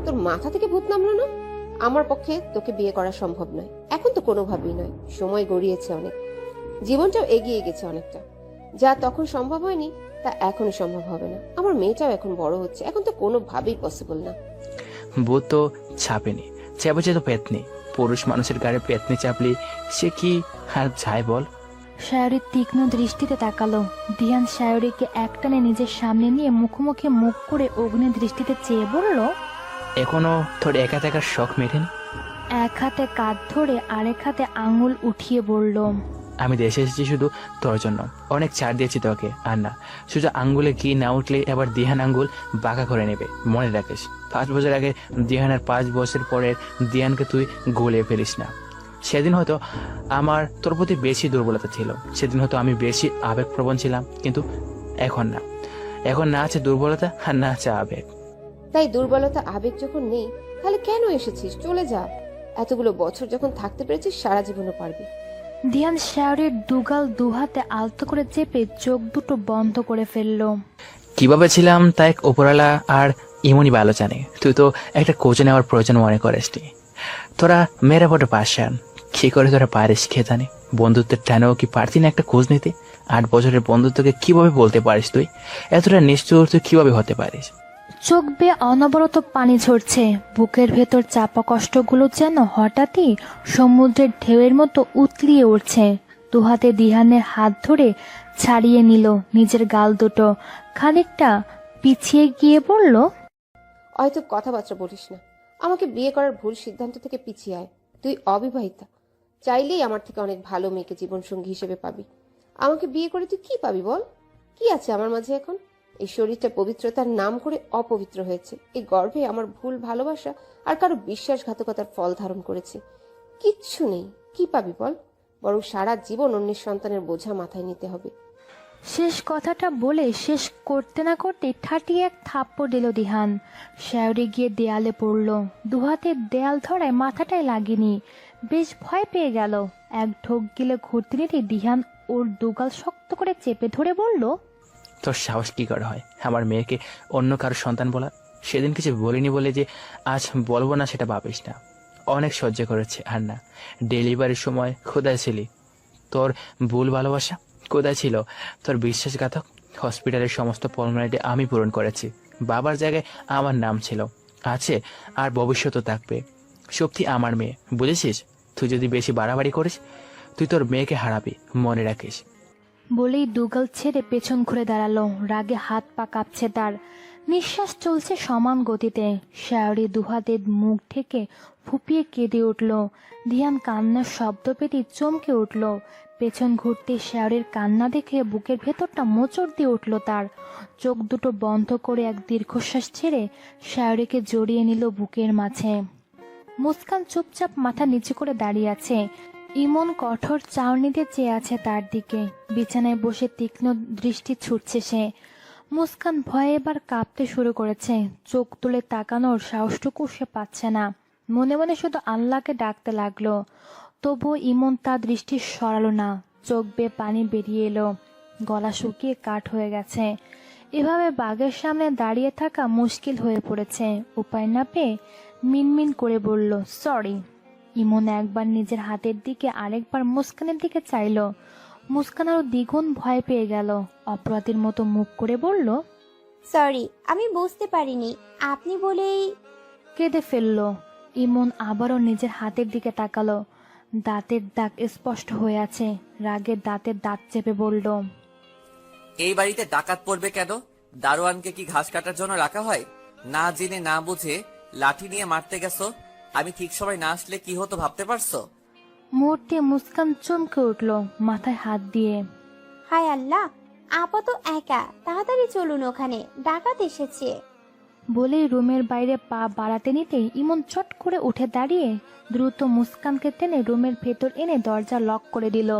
তোর মাথা থেকে ভূত নামলো না? আমার পক্ষে তোকে বিয়ে করা সম্ভব নয়, এখন তো কোনোভাবেই নয়। সময় গড়িয়েছে অনেক, জীবনটাও এগিয়ে গেছে অনেকটা। যা তখন সম্ভব হয়নি তা এখনই সম্ভব হবে না। আমার মেয়েটাও এখন বড় হচ্ছে, এখন তো কোনোভাবেই পসিবল না। ভূত তো ছাপেনি, চেপেছে তো পেতনি। পুরুষ মানুষের গায়ে পেতনি চাপলি সে কি আর যায় বল? শায়রি তীক্ষ্ণ দৃষ্টিতে তাকালো। দিহান শায়রিকে একটানে নিজের সামনে নিয়ে মুখোমুখি মুখ করে অগ্নি দৃষ্টিতে চেয়ে বলল, এখনো তোর একা থাকার শখ মেটেনি? এক হাতে কাঁধ ধরে আরেক হাতে আঙুল উঠিয়ে বলল, আমি দেশে এসেছি শুধু তোর জন্য। অনেক ছাড় দিয়েছি তোকে, আর না শুধু আঙ্গুলে কি না উঠলে এবার দিহান আঙ্গুল বাঁকা করে নেবে, মনে রাখিস। 5 বছর আগে দিহানের 5 বছর পরের দিহানকে তুই গলিয়ে ফেলিস না। সেদিন হয়তো আমার তোর প্রতি বেশি দুর্বলতা ছিল, সেদিন হয়তো আমি বেশি আবেগপ্রবণ ছিলাম, কিন্তু এখন না। এখন না আছে দুর্বলতা আর না আছে আবেগ। তাই দুর্বলতা আবেগ যখন নেই, তাহলে কেন এসেছিস? চলে যা। এতগুলো বছর যখন থাকতে পেরেছিস, সারা জীবনও পারবি। দিহান শায়রির দুগাল দুহাতে আলতো করে চেপে চোখ দুটো বন্ধ করে ফেলল। কিভাবে ছিলাম তা এক উপরালা আর এমনই ভালো জানে। তুই তো একটা কোচ নেওয়ার প্রয়োজন মনে করিসনি। তোরা মেয়েরা বড় পাশান, কি করে তোরা পারিস কে জানে। বন্ধুত্বের টানেও কি পারতি না একটা খোঁজ নিতে? 8 বছরের বন্ধুত্বকে কিভাবে বলতে পারিস তুই? এতটা নিষ্ঠুর তুই কিভাবে হতে পারিস? চোখ বেয়ে অনবরত পানি ঝরছে। বুকের ভেতর চাপা কষ্টগুলো যেন হঠাৎই সমুদ্রের ঢেউয়ের মতো উতলিয়ে উঠছে। দুহাতে দিহানের হাত ধরে ছাড়িয়ে নিল নিজের গাল দুটো। খানিকটা পিছিয়ে গিয়ে বলল, হয়তো কথাবার্তা বলিস না। আমাকে বিয়ে করার ভুল সিদ্ধান্ত থেকে পিছিয়ে আয়। তুই অবিবাহিতা, চাইলেই আমার থেকে অনেক ভালো মেয়েকে জীবনসঙ্গী হিসেবে পাবি। আমাকে বিয়ে করে তুই কি পাবি বল? কি আছে আমার মাঝে এখন? এই শরীরটা পবিত্রতার নাম করে অপবিত্র হয়েছে। এই গর্ভে আমার ভুল ভালোবাসা আর কারো বিশ্বাসঘাতকতার ফল ধারণ করেছে। কিচ্ছু নেই, কি পাবি বল? বরং সারা জীবন অন্যের সন্তানের বোঝা মাথায় নিতে হবে। শেষ কথাটা বলে শেষ করতে না করতে ঠাটিয়ে এক থাপ্পড় দিল দিহান। শায়রি গিয়ে দেয়ালে পড়ল। দুহাতে দেয়াল ধরায় মাথাটাই লাগেনি, বেশ ভয় পেয়ে গেল। এক ঢোক গিলে ঘুরতে নিতে দিহান ওর দুগাল শক্ত করে চেপে ধরে বলল, তোর সাহস কি করে হয় আমার মেয়েকে অন্য কারো সন্তান বলা? সেদিন কিছু বলিনি বলে যে আজ বলবো না সেটা ভাবিস না। অনেক সহ্য করেছে, আর না ডেলিভারির সময় কোথায় ছিলি? তোর ভুল ভালোবাসা কোথায় ছিল? তোর বিশ্বাসঘাতক হসপিটালের সমস্ত ফর্মালিটি আমি পূরণ করেছি। বাবার জায়গায় আমার নাম ছিল, আছে, আর ভবিষ্যতও থাকবে। শক্তি আমার মেয়ে, বুঝেছিস? তুই যদি বেশি বাড়াবাড়ি করিস তুই তোর মেয়েকে হারাবি, মনে রাখিস। বলেই দুগাল ছেড়ে পেছন ঘুরে দাঁড়ালো। রাগে হাত পা কাঁপছে তার, নিঃশ্বাস চলছে সমান গতিতে। শায়রি দুহাতে মুখ ঢেকে ফুপিয়ে কেঁদে উঠল। ধিয়ান কান্নার শব্দ পেতে চমকে উঠল। পেছন ঘুরতে শায়রির কান্না দেখে বুকের ভেতরটা মোচড় দিয়ে উঠল তার। চোখ দুটো বন্ধ করে এক দীর্ঘশ্বাস ছেড়ে শায়রিকে জড়িয়ে নিল বুকের মাঝে। মুস্কান চুপচাপ মাথা নিচু করে দাঁড়িয়ে আছে। ইমন কঠোর চাউনিতে চেয়ে আছে তার দিকে। বিছানায় বসে তীক্ষ্ণ দৃষ্টি ছুটছে সে। মুস্কান ভয়ে এবার কাঁপতে শুরু করেছে। চোখ তুলে তাকানোর সাহসটুকু সে পাচ্ছে না। মনে মনে শুধু আল্লাহকে ডাকতে লাগলো। তবুও ইমন তার দৃষ্টি সরালো না। চোখ বেয়ে পানি বেরিয়ে এলো, গলা শুকিয়ে কাঠ হয়ে গেছে। এভাবে বাঘের সামনে দাঁড়িয়ে থাকা মুশকিল হয়ে পড়েছে। উপায় না পেয়ে মিনমিন করে বলল, সরি। ইমন একবার নিজের হাতের দিকে আরেকবার মুস্কানের দিকে চাইল। মুস্কান আরো দ্বিগুণ ভয় পেয়ে গেল। অপরাধীর মতো মুখ করে বলল, সরি, আমি বুঝতে পারিনি। আপনি বলেই কেঁদে ফেলল। ইমন আবারও নিজের হাতের দিকে তাকালো। দাঁতের দাগ স্পষ্ট হয়ে আছে। রাগে দাঁতের দাঁত চেপে বলল, এই বাড়িতে ডাকাত পড়বে কেন? দারোয়ানকে কি ঘাস কাটার জন্য রাখা হয়? না জেনে না বুঝে লাঠি নিয়ে মারতে গেছো। আমি ঠিক সময় না আসলে কি হতো ভাবতে পারছো? মুহূর্তে মুস্কান চমকে উঠল মাথায় হাত দিয়ে। হায় আল্লাহ, আপা তো একা, তাড়াতাড়ি চলুন, ওখানে ডাকাত এসেছে। বলেই রুমের বাইরে পা বাড়াতে নিতেই ইমন চট করে উঠে দাঁড়িয়ে দ্রুত মুস্কানকে টেনে রুমের ভেতর এনে দরজা লক করে দিল।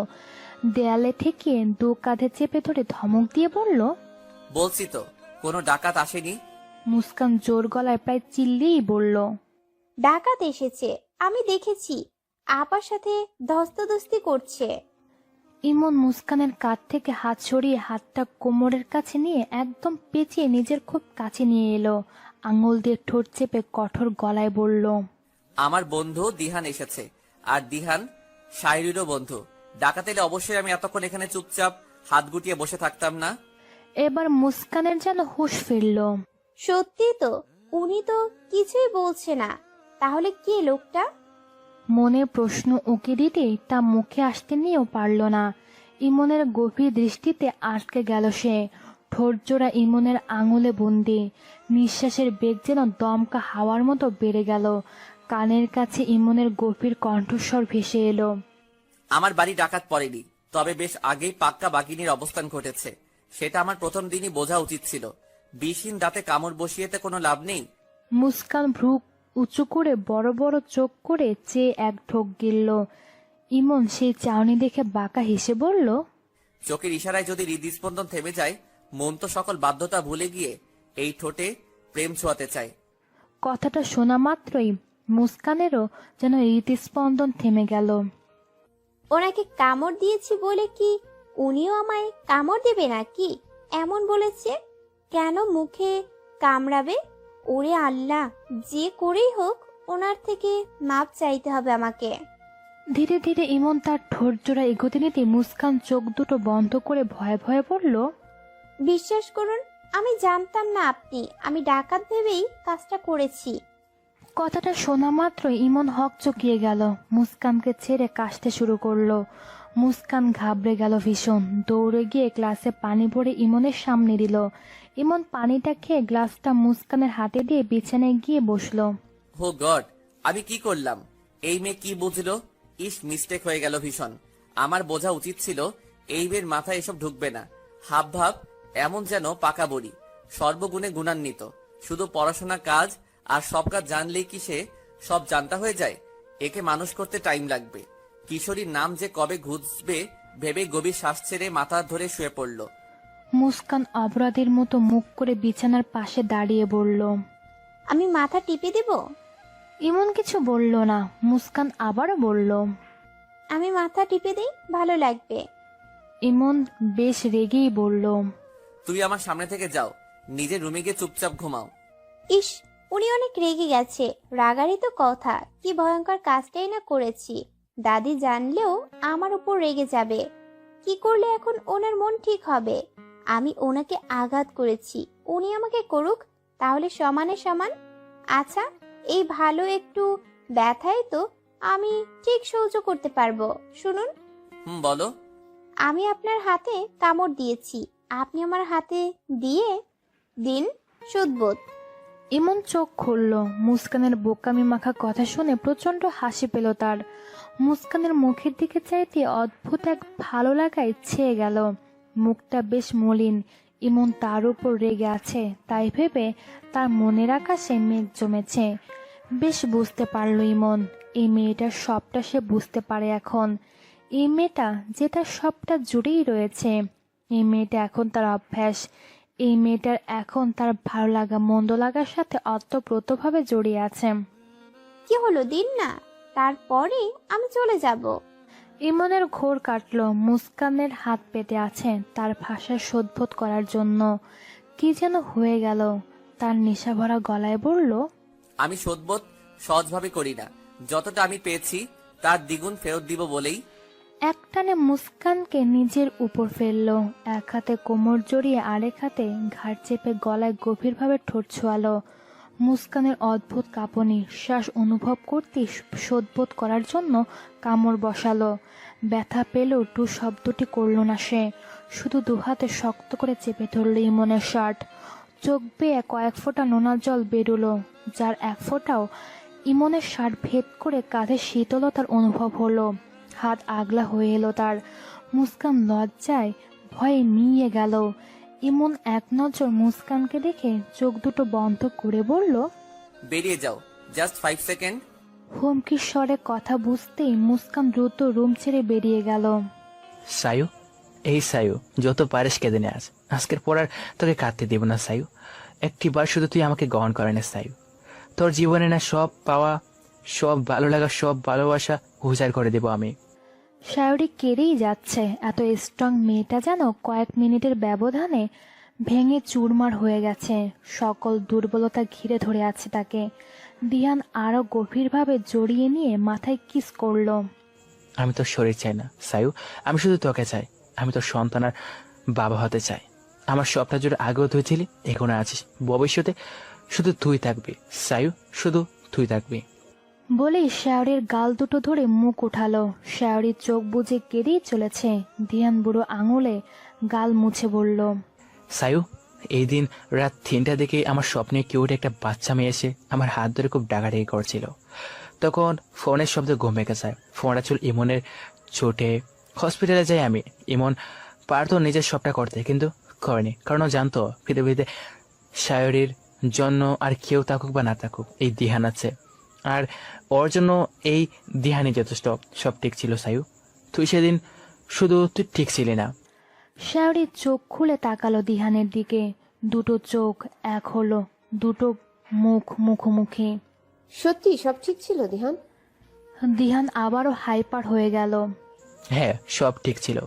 দেয়ালে ঠেকিয়ে দু কাঁধে চেপে ধরে ধমক দিয়ে বলল, বলছি তো কোনো ডাকাত আসেনি। মুস্কান জোর গলায় প্রায় চিল্লিয়েই বলল, ডাকাত এসেছে, আমি দেখেছি। আপার সাথে ধস্তাধস্তি করছে। ইমন মুস্কানের কাঁধ থেকে হাত সরিয়ে হাতটা কোমরের কাছে নিয়ে একদম পেঁচিয়ে নিজের খুব কাছে নিয়ে এলো। আঙুল দিয়ে ঠোঁট চেপে কঠোর গলায় বলল, আমার বন্ধু দিহান এসেছে, আর দিহান শায়রিরও বন্ধু। ডাকাত এলে অবশ্যই আমি এতক্ষণ এখানে চুপচাপ হাত গুটিয়ে বসে থাকতাম না। এবার মুস্কানের যেন হুঁশ ফিরল। সত্যি তো, উনি তো কিছুই বলছে না। তাহলে কে লোকটা? মনে প্রশ্ন উকি দিতেই তা মুখে আসতে নিয়েও পারল না। ইমনের গভীর দৃষ্টিতে আটকে গেল সে। ঠোঁটজোড়া ইমনের আঙুলে বন্দি। নিঃশ্বাসের বেগ যেন দমকা হাওয়ার মতো বেড়ে গেল। কানের কাছে ইমনের গভীর কণ্ঠস্বর ভেসে এলো, আমার বাড়ি ডাকাত পড়েনি, তবে বেশ আগেই পাক্কা বাঘিনীর অবস্থান ঘটেছে। সেটা আমার প্রথম দিনই বোঝা উচিত ছিল। বিষহীন দাঁতে কামড় বসিয়েতে কোনো লাভ নেই। মুস্কান ভ্রু উঁচু করে বড় বড় চোখ করে চেয়ে এক ঢোক গিলল। ইমন সেই চাউনি দেখে বাঁকা হেসে বলল, চোখের ইশারায় যদি হৃদস্পন্দন থেমে যায়, মন তো সকল বাধ্যতা ভুলে গিয়ে এই ঠোঁটে প্রেম ছোঁয়াতে চায়। কথাটা শোনা মাত্রই মুস্কানেরও যেন হৃদস্পন্দন থেমে গেল। ওনাকে কামড় দিয়েছি বলে কি উনিও আমায় কামড় দেবে নাকি? এমন বলেছে কেন? মুখে কামড়াবে? ওরে আল্লাহ, যে করেই হোক ওনার থেকে মাপ চাইতে হবে আমাকে। ধীরে ধীরে ইমন তার ঠোঁট জোড়া এগোতে নিতে মুস্কান চোখ দুটো বন্ধ করে ভয়ে ভয়ে বলল, বিশ্বাস করুন, আমি জানতাম না আমি ডাকাত ভেবেই কাজটা করেছি। কথাটা শোনা মাত্র ইমন হকচকিয়ে গেল। মুস্কানকে ছেড়ে কাশতে শুরু করলো। মুস্কান ঘাবড়ে গেল ভীষণ। দৌড়ে গিয়ে গ্লাসে পানি ভরে ইমনের সামনে দিল। ইমন পানিটা খেয়ে গ্লাসটা মুস্কানের হাতে দিয়ে বিছানায় গিয়ে বসলো। হো গড, আমি কি করলাম? এই মেয়ে কি বুঝলো? মিস্টেক হয়ে গেল ভীষণ। আমার বোঝা উচিত ছিল এই মেয়ের মাথায় এসব ঢুকবে না। হাব ভাব এমন যেন পাকা বড়ি, সর্বগুণে গুণান্বিত। শুধু পড়াশোনা, কাজ আর সব কাজ জানলেই কি সে সব জানতা হয়ে যায়? একে মানুষ করতে টাইম লাগবে। কিশোরীর নাম যে কবে ঘুষবে ভেবে গভীর শ্বাস ছেড়ে মাথা ধরে শুয়ে পড়ল। মুস্কান অপরাধীর মতো মুখ করে বিছানার পাশে দাঁড়িয়ে বলল, আমি মাথা টিপে দেব? ইমন কিছু বলল না। মুস্কান আবারও বলল, আমি মাথা টিপে দিই, ভালো লাগবে। ইমন বেশ রেগেই বলল, তুই আমার সামনে থেকে যাও, নিজের রুমে গিয়ে চুপচাপ ঘুমাও। ইস, উনি অনেক রেগে গেছে। রাগারই তো কথা, কি ভয়ঙ্কর কাজটাই না করেছি। দাদি জানলেও আমার উপর রেগে যাবে। কি করলে এখন ওনার মন ঠিক হবে? আমি ওনাকে আঘাত করেছি, উনি আমাকে করুক, তাহলে সমানে সমান। আচ্ছা, এই ভালো একটু ব্যথায় তো আমি ঠিক সহ্য করতে পারবো। শুনুন, বলো। আমি আপনার হাতে কামড় দিয়েছি, আপনি আমার হাতে দিয়ে দিন সুদবোধ। ইমন চোখ খুলল। মুস্কানের বোকামি মাখা কথা শুনে প্রচন্ড হাসি পেল তার। মুস্কানের মুখের দিকে চাইতে অদ্ভুত এক ভালো লাগায় ছেয়ে গেল। মুখটা বেশ মলিন। ইমন তার উপর রেগে আছে তাই ভেবে তার মনের আকাশে মেঘ জমেছে। বেশ বুঝতে পারল ইমন, এই মেয়েটার সবটা সে বুঝতে পারে এখন। এই মেয়েটা যেটা সবটা জুড়েই রয়েছে। এই মেয়েটা এখন তার অভ্যাস। এই মেয়েটার এখন তার ভালো লাগা মন্দ লাগার সাথে অতপ্রতভাবে জড়িয়ে আছে। কি হলো, দিন না, তারপরে আমি চলে যাব। ইমনের ঘোর কাটলো। মুস্কানের হাত পেতে আছে তার ভাষা শোধবোধ করার জন্য। কি যেন হয়ে গেল। তার নেশাভরা গলায় বলল, আমি শোধবোধ সহজভাবে করি না, যতটা আমি পেয়েছি তার দ্বিগুণ ফেরত দিব বলেই। একটানে মুস্কানকে নিজের উপর ফেললো। এক হাতে কোমর জড়িয়ে আরেক হাতে ঘাড় চেপে গলায় গভীরভাবে ঠোঁট ছোঁয়ালো। মুস্কানের অদ্ভুত কাঁপনি শ্বাস অনুভব করতেই শোধবোধ করার জন্য কামড় বসালো। ব্যথা পেলেও টু শব্দটি করল না সে। শুধু দুহাতে শক্ত করে চেপে ধরল ইমনের শার্ট। চোখ বেয়ে কয়েক ফোঁটা নোনা জল বেরোলো, যার এক ফোঁটাও ইমনের শার্ট ভেদ করে কাঁধে শীতলতার অনুভব হলো। হাত আগলা হয়ে এলো তার। মুস্কান লজ্জায় ভয়ে মিয়ে গেল। ইমন এক নজর মুস্কানকে দেখে চোখ দুটো বন্ধ করে বলল, বেরিয়ে যাও, জাস্ট 5 সেকেন্ড। হুমকির স্বরে কথা বুঝতেই মুস্কান দ্রুত রুম ছেড়ে বেরিয়ে গেল। সায়ু, এই সায়ু, যত পারিস কেঁদে নে আজ। আজকের পর আর তোকে কাঁদতে দেব না সায়ু। একটিবার শুধু তুই আমাকে গ্রহণ করে না সায়ু। তোর জীবনে না সব পাওয়া, সব ভালো লাগা, সব ভালোবাসা উজাড় করে দেব আমি। শায়রি কেঁদেই যাচ্ছে। এত স্ট্রং মেয়েটা যেন কয়েক মিনিটের ব্যবধানে ভেঙে চুরমার হয়ে গেছে। সকল দুর্বলতা ঘিরে ধরে আছে তাকে। দিহান আরো গভীরভাবে জড়িয়ে নিয়ে মাথায় কিস করলো। আমি তোর শরীর চাই না সায়ু, আমি শুধু তোকে চাই। আমি তোর সন্তান আর বাবা হতে চাই। আমার স্বপ্ন জুড়ে আগেও তুই ছিলি, এখনো আছিস, ভবিষ্যতে শুধু তুই থাকবি সায়ু, শুধু তুই থাকবি। বলেই শায়রির গাল দুটো ধরে মুখ উঠালো। শায়রি চোখ বুজে কেঁদেই চলেছে। দিহান বুড়ো আঙুলে গাল মুছে বলল, সায়ু, এই দিন রাত 3টার দিকে আমার স্বপ্নে কিউট একটা বাচ্চা মেয়ে এসে আমার হাত ধরে খুব ডাকাডাকি করছিল। তখন ফোনের শব্দে ঘুম ভেঙে যায়। ফোনটা ছিল ইমনের চোটে। হসপিটালে যাই আমি। ইমন পারতো নিজের সবটা করতে, কিন্তু করেনি, কারণ ও জানতো পৃথিবীতে শায়রির জন্য আর কেউ থাকুক বা না থাকুক, এই দিহান আছে। আর ওর জন্য এই দিহানই যথেষ্ট। সব ঠিক ছিল সায়ু, তুই সেদিন শুধু তুই ঠিক ছিলি না। শায়রি চোখ খুলে তাকালো দিহানের দিকে। দুটো চোখ এক হলো, দুটো মুখ মুখোমুখি। সত্যি সব ঠিক ছিল দিহান? দিহান আবারও হাইপার হয়ে গেল। হ্যাঁ, সব ঠিক ছিল।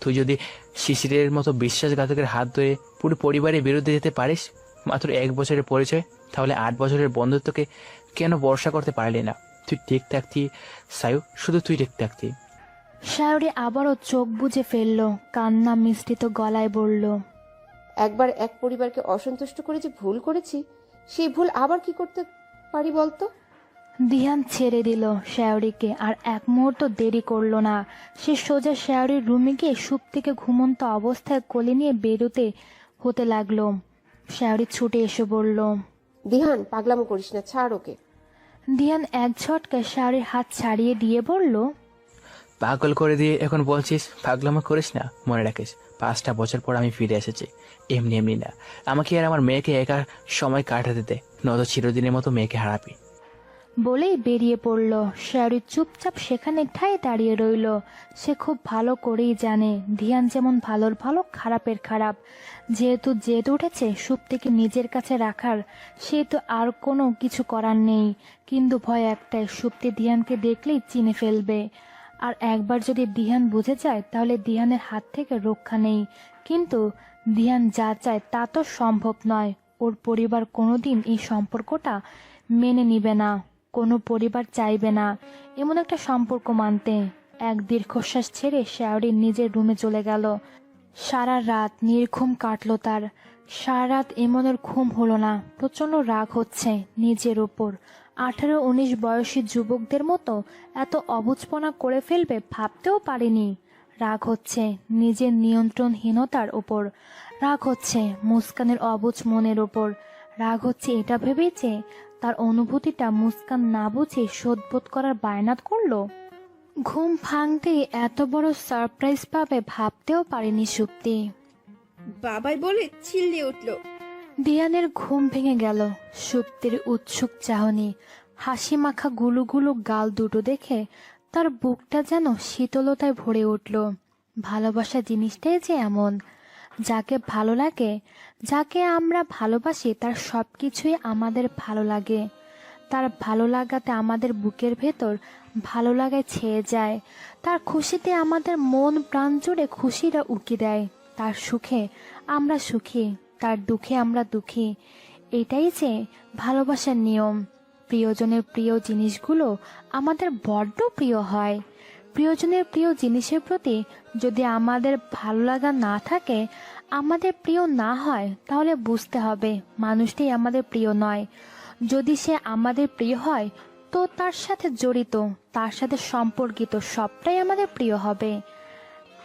তুই যদি শিশিরের মতো বিশ্বাসঘাতকের হাত ধরে পুরো পরিবারের বিরুদ্ধে যেতে পারিস, মাত্র 1 বছরের পরিচয়, তাহলে 8 বছরের বন্ধুত্বকে কেন ভরসা করতে পারলি না? তুই ঠিক থাকতি সায়ু, শুধু তুই ঠিক থাকতি। শায়রি আবারও চোখ বুজে ফেলল, কান্না মিশ্রিত গলায় বলল, একবার এক পরিবারকে অসন্তুষ্ট করে যে ভুল করেছি, সেই ভুল আবার কি করতে পারি বলতো? দিহান ছেড়ে দিল শায়রিকে। আর এক মুহূর্ত দেরি করলো না। সে সোজা শায়রির রুমে গিয়ে সুপ থেকে ঘুমন্ত অবস্থায় কোলে নিয়ে বেরোতে হতে লাগলো। শায়রি ছুটে এসে বলল, দিহান, পাগলামো করিস না, ছাড় ওকে। দিহান এক ঝটকায় শায়রির হাত ছাড়িয়ে দিয়ে বলল, পাগল করে দিয়ে এখন বলছিস পাগলামো করিস না? মনে রাখিস, 5টা বছর পর আমি ফিরে এসেছি, এমনি এমনি না। আমাকে আর আমার মেয়েকে একা সময় কাটাতে দে, নয়তো চিরদিনের মতো মেয়েকে হারাবি। বলেই বেরিয়ে পড়ল। শায়রি চুপচাপ সেখানে ঠায় দাঁড়িয়ে রইল। সে খুব ভালো করেই জানে ধিয়ান যেমন ভালোর ভালো খারাপের খারাপ। যেহেতু জেদ উঠেছে সুপ থেকে নিজের কাছে রাখার, সেহেতু আর কোনো কিছু করার নেই। কিন্তু ভয় একটাই, সুপ্তি ধিয়ানকে দেখলেই চিনে ফেলবে। আর একবার যদি দিহান বুঝে যায় তাহলে দিহানের হাত থেকে রক্ষা নেই। কিন্তু দিহান যা চায় তা তো সম্ভব নয়। ওর পরিবার কোনোদিন এই সম্পর্কটা মেনে নিবে না। কোনো পরিবার চাইবে না এমন একটা সম্পর্ক মানতে। এক দীর্ঘশ্বাস ছেড়ে শায়রি নিজের রুমে চলে গেল। সারা রাত নির্ঘুম কাটলো তার। সারা রাত এমনের ঘুম হলো না। প্রচণ্ড রাগ হচ্ছে নিজের ওপর। 18-19 বয়সী যুবকদের মতো এত অবুঝপনা করে ফেলবে ভাবতেও পারেনি। রাগ হচ্ছে নিজের নিয়ন্ত্রণহীনতার ওপর। রাগ হচ্ছে মুস্কানের অবুঝ মনের ওপর। রাগ হচ্ছে এটা ভেবেই যে তার অনুভূতিটা মুস্কান না বুঝে শোধবোধ করার বায়নাত করলো। ঘুম ভাঙতেই এত বড় সারপ্রাইজ পাবে ভাবতেও পারেনি সুপ্তি। বাবাই বলে চিল্লিয়ে উঠল। দিয়ানের ঘুম ভেঙে গেল। সুপ্তির উৎসুক চাহনি, হাসি মাখা গুলুগুলু গাল দুটো দেখে তার বুকটা যেন শীতলতায় ভরে উঠল। ভালোবাসা জিনিসটাই যে এমন, যাকে ভালো লাগে, যাকে আমরা ভালোবাসি, তার সব কিছুই আমাদের ভালো লাগে। তার ভালো লাগাতে আমাদের বুকের ভেতর ভালো লাগায় ছেয়ে যায়। তার খুশিতে আমাদের মন প্রাণ জুড়ে খুশিরা উকি দেয়। তার সুখে আমরা সুখী, তার দুঃখে আমরা দুঃখী। এটাই যে ভালোবাসার নিয়ম। প্রিয়জনের প্রিয় জিনিসগুলো আমাদের বড্ড প্রিয় হয়। প্রিয়জনের প্রিয় জিনিসের প্রতি যদি আমাদের ভালো লাগা না থাকে, আমাদের প্রিয় না হয়, তাহলে বুঝতে হবে মানুষটাই আমাদের প্রিয় নয়। যদি সে আমাদের প্রিয় হয় তো তার সাথে জড়িত, তার সাথে সম্পর্কিত সবটাই আমাদের প্রিয় হবে।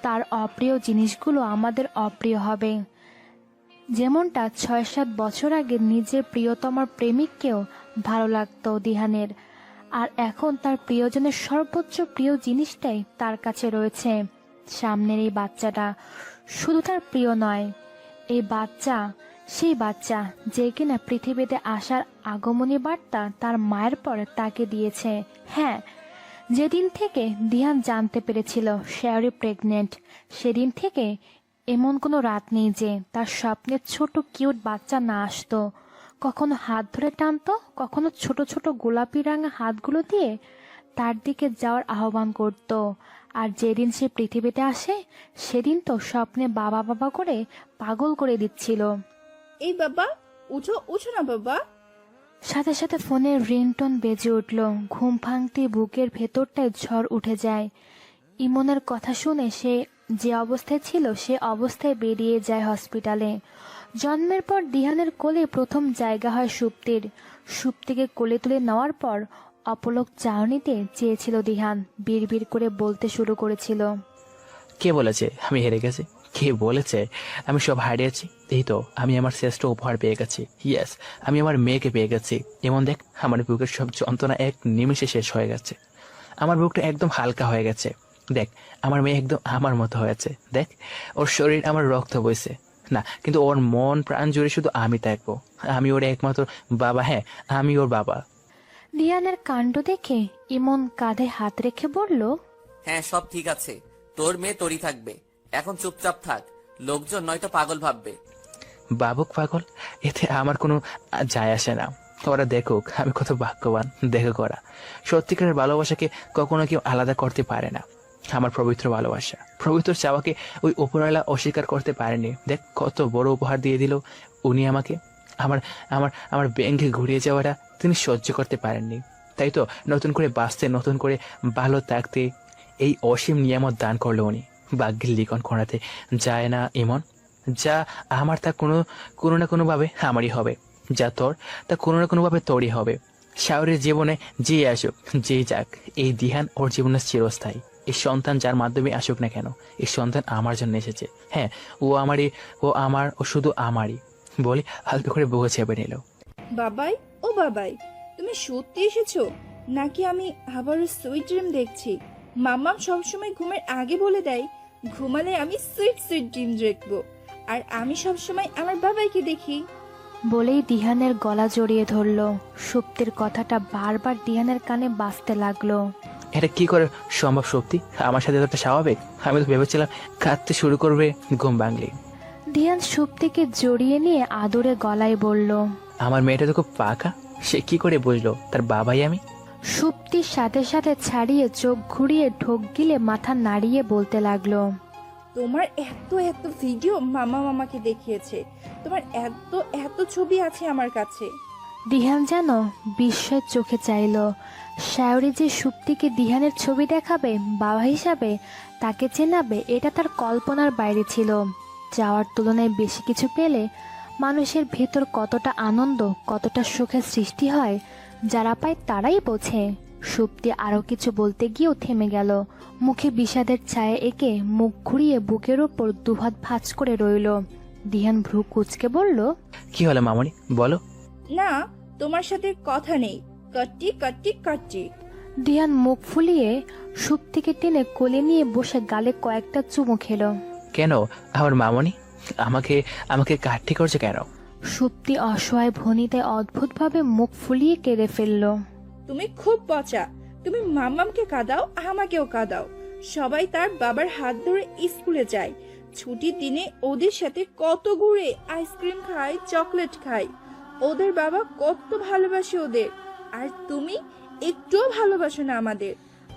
তার অপ্রিয় জিনিসগুলো আমাদের অপ্রিয় হবে। যেমনটা 6-7 বছর আগে নিজের প্রিয়তমার প্রেমিককেও ভালো লাগতো দিহানের, আর এখন তার প্রিয়জনের সর্বোচ্চ প্রিয় জিনিসটাই তার কাছে রয়েছে। সামনের এই বাচ্চাটা শুধু তার প্রিয় নয়, এই বাচ্চা সেই বাচ্চা যে কিনা পৃথিবীতে আসার আগমনী বার্তা তার মায়ের পর তাকে দিয়েছে। হ্যাঁ, যেদিন থেকে দিহান জানতে পেরেছিল শায়রি প্রেগনেন্ট, সেদিন থেকে এমন কোনো রাত নেই যে তার স্বপ্নের ছোট কিউট বাচ্চা না আসতো। কখনো হাত ধরে টানতো, কখনো ছোট ছোট গোলাপি রাঙা হাতগুলো দিয়ে তার দিকে যাওয়ার আহ্বান করত। আর যেদিন সে পৃথিবীতে আসে সেদিন তো স্বপ্নে বাবা বাবা করে পাগল করে দিচ্ছিল। এই বাবা, উঠো উঠো না বাবা। সাথে সাথে ফোনের রিংটোন বেজে উঠল। ঘুম ভাঙতে বুকের ভেতরটায় ঝড় উঠে যায়। ইমনের কথা শুনে সে যে অবস্থায় ছিল সে অবস্থায় বেরিয়ে যায় হসপিটালে। জন্মের পর দিহানের কোলে প্রথম জায়গা হয় সুপ্তির। সুপ্তিকে কোলে তুলে নেওয়ার পর অপলক চাহনিতে চেয়েছিল দিহান। বিড়বিড় করে বলতে শুরু করেছিল, কে বলেছে আমি হেরে গেছি? কে বলেছে আমি সব হারিয়েছি? এই তো আমি আমার শ্রেষ্ঠ উপহার পেয়ে গেছি। ইয়েস, আমি আমার মেয়েকে পেয়ে গেছি। এমন দেখ, আমার বুকের সব যন্ত্রণা এক নিমেষে শেষ হয়ে গেছে। আমার বুকটা একদম হালকা হয়ে গেছে। দেখ, আমার মেয়ে একদম আমার মতো হয়েছে। দেখ, ওর শরীর আমার রক্ত বইছে না, কিন্তু ওর মন প্রাণ জুড়ে শুধু আমি থাকবো। আমি ওর একমাত্র বাবা। হ্যাঁ, আমি ওর বাবা। দিহানের কাণ্ড দেখে ইমন কাঁধে হাত রেখে বলল, হ্যাঁ, সব ঠিক আছে। তোর মেয়ে তোরই থাকবে। এখন চুপচাপ থাক, লোকজন নয়তো পাগল ভাববে। বাবুক পাগল, এতে আমার কোনো যায় আসে না। ওরা দেখুক আমি কত ভাগ্যবান। দেখুক ওরা। সত্যিকারের ভালোবাসাকে কখনো কেউ আলাদা করতে পারে না। আমার পবিত্র ভালোবাসা, পবিত্র চাওয়াকে ওই উপরওয়ালা অস্বীকার করতে পারেনি। দেখ, কত বড় উপহার দিয়ে দিল উনি আমাকে। আমার আমার আমার ব্যাংকে ঘুরিয়ে যাওয়াটা তিনি সহ্য করতে পারেননি। তাই তো নতুন করে বাঁচতে, নতুন করে ভালো থাকতে এই অসীম নিয়ামত দান করলো উনি। ভাগ্যের লিখন করাতে যায় না ইমন। যা আমার তা কোনো না কোনোভাবে আমারই হবে। যা তোর তা কোনো না কোনোভাবে তোরই হবে। শাওরের জীবনে যে আসুক, যে যাক, এই দিহান ওর জীবনে চিরস্থায়ী। এই সন্তান যার মাধ্যমে আসুক না কেন, এই সন্তান আমার জন্য এসেছে। হ্যাঁ, ও আমারই, ও আমার, ও শুধু আমারই বলে হালকা করে বুকে চেপে নিল। বাবাই, ও বাবাই, তুমি সত্যি এসেছো নাকি আমি আবারও সুইট ড্রিম দেখছি? মাম্মাম সবসময় ঘুমের আগে বলে দেয় ঘুমালে আমি সুইট সুইট ড্রিম দেখবো, আর আমি সবসময় আমার বাবাইকে দেখি। বলেই দিহানের গলা জড়িয়ে ধরল। সুপ্তির কথাটা বারবার দিহানের কানে বাজতে লাগলো। এটা কি করে সম্ভব শক্তি? আমার সাথে এতটা স্বাভাবিক? আমি তো ভেবেছিলাম কাঁদতে শুরু করবে ঘুম ভাঙলেই। দিহান সুপ্তিকে জড়িয়ে নিয়ে আদরে গলায় বলল, আমার মেয়েটা তো খুব পাকা। সে কি করে বুঝলো তার বাবাই আমি? সুপ্তির সাথে সাথে ছাড়িয়ে চোখ ঘুরিয়ে ঢোক গিলে মাথা নাড়িয়ে বলতে লাগলো, তোমার এত এত ভিডিও মামা মামাকে দেখিয়েছে, তোমার এত এত ছবি আছে আমার কাছে। দিহান যেন বিস্ময়ের চোখে চাইল। শায়রি যে সুপ্তিকে দিহানের ছবি দেখাবে বাবা হিসাবে, তাকে চেনাবে, এটা তার কল্পনার বাইরে ছিল। যাওয়ার তুলনায় বেশি কিছু পেলে মানুষের ভেতর কতটা আনন্দ, কতটা সুখের সৃষ্টি হয়, যারা পায় তারাই বোঝে। সুপ্তি আরো কিছু বলতে গিয়েও থেমে গেল। মুখে বিষাদের ছায়া এঁকে মুখ ঘুরিয়ে বুকের ওপর দুহাত ভাঁজ করে রইল। দিহান ভ্রু কুঁচকে বলল, কি হলো মামনি, বলো। না, তোমার সাথে কথা নেই। কট্টি কট্টি কট্টি। দিহান মুখ ফুলিয়ে সুপ্তিকে টেনে কোলে নিয়ে বসে গালে কয়েকটা চুমু খেলো। কেন আমার মামনি আমাকে আমাকে কাঠি করছে কেন? সুপ্তি অসহায় ভনিতে অদ্ভুতভাবে মুখ ফুলিয়ে কেঁদে ফেলল। তুমি খুব পচা। তুমি মাম্মামকে কাঁদাও, আমাকেও কাঁদাও। সবাই তার বাবার হাত ধরে স্কুলে যায়। ছুটির দিনে ওদের সাথে কত ঘুরে, আইসক্রিম খায়, চকলেট খায়। ওদের বাবা কত ভালোবাসে ওদের, আর তুমি একটুও ভালোবাসো না আমাদের।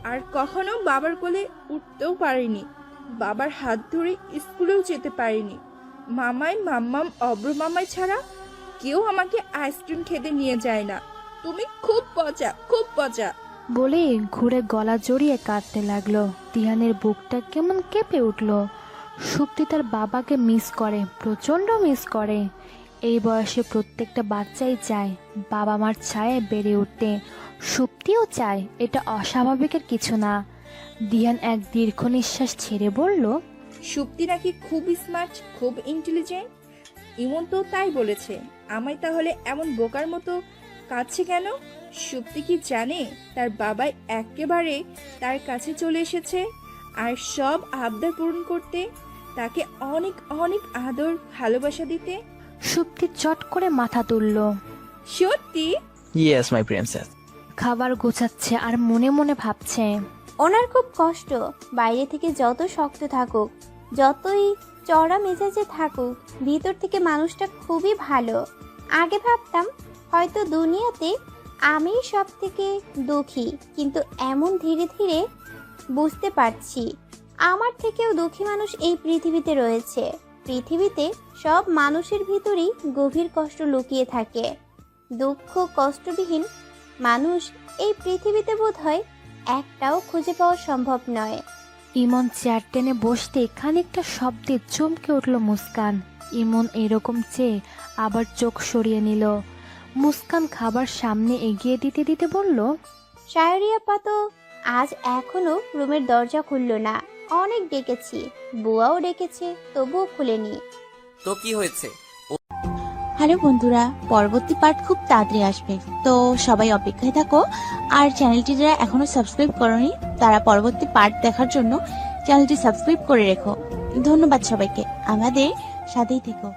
আর কখনো বাবার কোলে উঠতেও পারিনি, বাবার হাত ধরে স্কুলেও যেতে পারিনি। মামাই, মাম্মাম, অব্র মামাই ছাড়া কেউ আমাকে আইসক্রিম খেতে নিয়ে যায় না। তুমি খুব পচা, খুব পচা। বলে ঘুরে গলা জড়িয়ে কাঁদতে লাগলো। দিহানের বুকটা কেমন কেঁপে উঠল। সুপ্তি তার বাবাকে মিস করে, প্রচন্ড মিস করে। এই বয়সে প্রত্যেকটা বাচ্চাই চায় বাবা মার ছায়ায় বেড়ে উঠতে। সুপ্তিও চায়, এটা অস্বাভাবিকের কিছু না। দিহান এক দীর্ঘ নিঃশ্বাস ছেড়ে বলল, সুপ্তি নাকি খুব স্মার্ট, খুব ইন্টেলিজেন্ট। ইমন তো তাই বলেছে। আমায় তাহলে এমন বোকার মতো কাঁদছে কেন? সুপ্তি কি জানে তার বাবাই একেবারে তার কাছে চলে এসেছে, আর সব আবদার পূরণ করতে, তাকে অনেক অনেক আদর ভালোবাসা দিতে? সুপ্তি চট করে মাথা তুলল। সত্যি? Yes my princess. খাবার গোছাচ্ছে আর মনে মনে ভাবছে, ওনার খুব কষ্ট। বাইরে থেকে যত শক্ত থাকুক, যতই চড়া মেজাজে থাকুক, ভিতর থেকে মানুষটা খুবই ভালো। আগে ভাবতাম হয়তো দুনিয়াতে আমি সব থেকে দুঃখী, কিন্তু এমন ধীরে ধীরে বুঝতে পারছি আমার থেকেও দুঃখী মানুষ এই পৃথিবীতে রয়েছে। পৃথিবীতে সব মানুষের ভিতরেই গভীর কষ্ট লুকিয়ে থাকে। দুঃখ কষ্টবিহীন মানুষ এই পৃথিবীতে বোধহয় একটাও খুঁজে পাওয়া সম্ভব নয়। ইমন চেয়ার টেনে বসতে খানিকটা শব্দে চমকে উঠল মুস্কান। ইমন এরকম চেয়ে আবার চোখ সরিয়ে নিল। মুস্কান খাবার সামনে এগিয়ে দিতে দিতে বলল, শায়রি আপা তো আজ এখনো রুমের দরজা খুললো না। অনেক ডেকেছি, বুয়াও ডেকেছে, তবুও খুলেনি। তো কি হয়েছে? হ্যালো বন্ধুরা, পরবর্তী পার্ট খুব তাড়াতাড়ি আসবে, তো সবাই অপেক্ষায় থাকো। আর চ্যানেলটি যারা এখনো সাবস্ক্রাইব করনি তারা পরবর্তী পার্ট দেখার জন্য চ্যানেলটি সাবস্ক্রাইব করে রেখো। ধন্যবাদ সবাইকে, আমাদের সাথেই থেকো।